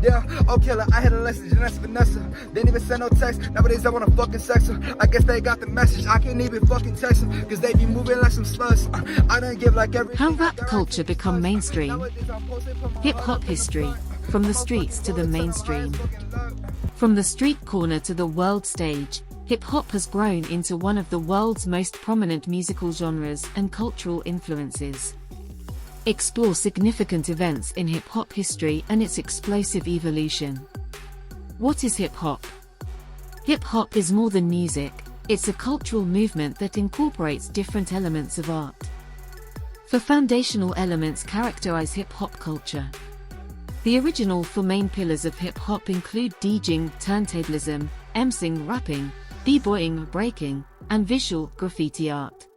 Yeah, oh killer, I had a lesson, Janessa Vanessa. Didn't even send no text, nowadays I wanna fucking sex her. I guess they got the message, I can't even fucking text them, cause they be moving like some sluts. I done give like every. How rap culture become mainstream. Hip-hop history, from the streets to the mainstream. From the street corner to the world stage, hip-hop has grown into one of the world's most prominent musical genres and cultural influences. Explore significant events in hip-hop history and its explosive evolution. What is hip-hop? Hip-hop is more than music, it's a cultural movement that incorporates different elements of art. Four foundational elements characterize hip-hop culture. The original four main pillars of hip-hop include DJing, turntablism, emceeing, rapping, b-boying, breaking, and visual graffiti art.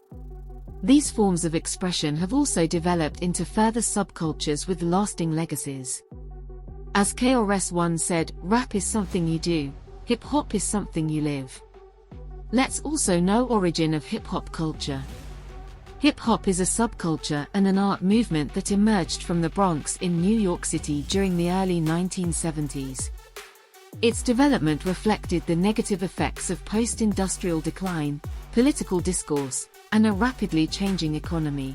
These forms of expression have also developed into further subcultures with lasting legacies. As KRS-One said, rap is something you do, hip-hop is something you live. Let's also know origin of hip-hop culture. Hip-hop is a subculture and an art movement that emerged from the Bronx in New York City during the early 1970s. Its development reflected the negative effects of post-industrial decline, political discourse, and a rapidly changing economy.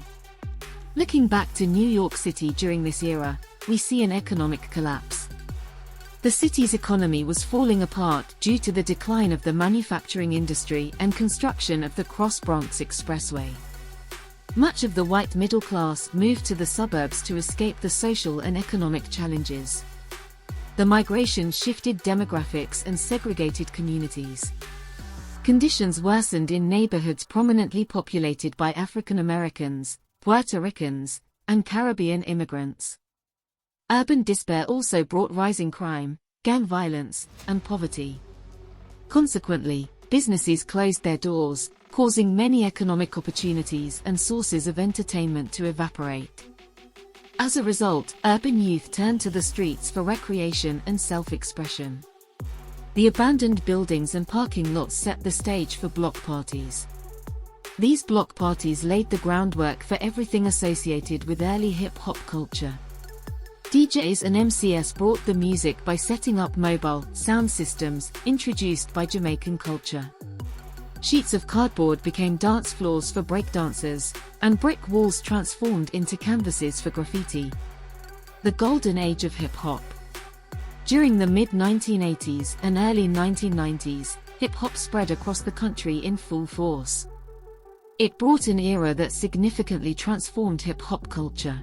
Looking back to New York City during this era, we see an economic collapse. The city's economy was falling apart due to the decline of the manufacturing industry and construction of the Cross-Bronx Expressway. Much of the white middle class moved to the suburbs to escape the social and economic challenges. The migration shifted demographics and segregated communities. Conditions worsened in neighborhoods prominently populated by African Americans, Puerto Ricans, and Caribbean immigrants. Urban despair also brought rising crime, gang violence, and poverty. Consequently, businesses closed their doors, causing many economic opportunities and sources of entertainment to evaporate. As a result, urban youth turned to the streets for recreation and self-expression. The abandoned buildings and parking lots set the stage for block parties. These block parties laid the groundwork for everything associated with early hip-hop culture. DJs and MCs brought the music by setting up mobile sound systems introduced by Jamaican culture. Sheets of cardboard became dance floors for breakdancers, and brick walls transformed into canvases for graffiti. The golden age of hip-hop. During the mid-1980s and early 1990s, hip-hop spread across the country in full force. It brought an era that significantly transformed hip-hop culture.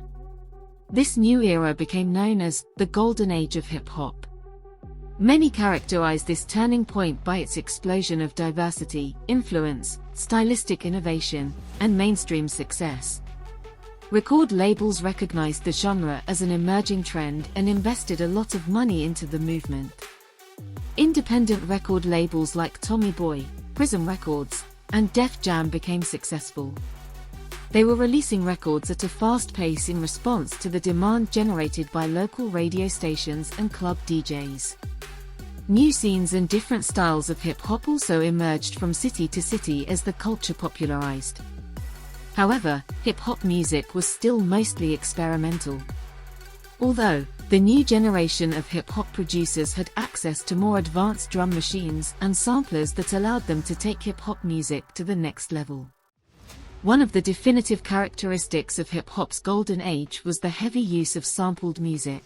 This new era became known as the golden age of hip-hop. Many characterize this turning point by its explosion of diversity, influence, stylistic innovation, and mainstream success. Record labels recognized the genre as an emerging trend and invested a lot of money into the movement. Independent record labels like Tommy Boy, Prism Records, and Def Jam became successful. They were releasing records at a fast pace in response to the demand generated by local radio stations and club DJs. New scenes and different styles of hip-hop also emerged from city to city as the culture popularized. However, hip-hop music was still mostly experimental. Although, the new generation of hip-hop producers had access to more advanced drum machines and samplers that allowed them to take hip-hop music to the next level. One of the definitive characteristics of hip-hop's golden age was the heavy use of sampled music.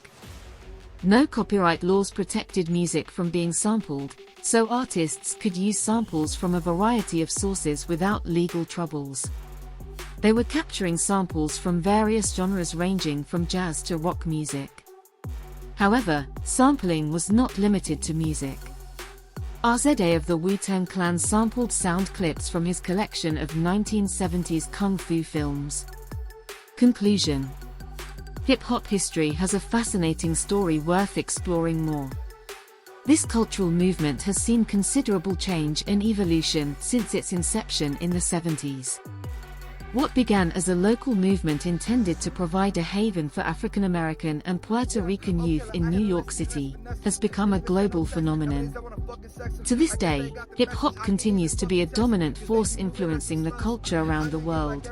No copyright laws protected music from being sampled, so artists could use samples from a variety of sources without legal troubles. They were capturing samples from various genres ranging from jazz to rock music. However, sampling was not limited to music. RZA of the Wu-Tang Clan sampled sound clips from his collection of 1970s kung fu films. Conclusion. Hip-hop history has a fascinating story worth exploring more. This cultural movement has seen considerable change and evolution since its inception in the 70s. What began as a local movement intended to provide a haven for African American and Puerto Rican youth in New York City has become a global phenomenon. To this day, hip-hop continues to be a dominant force influencing the culture around the world.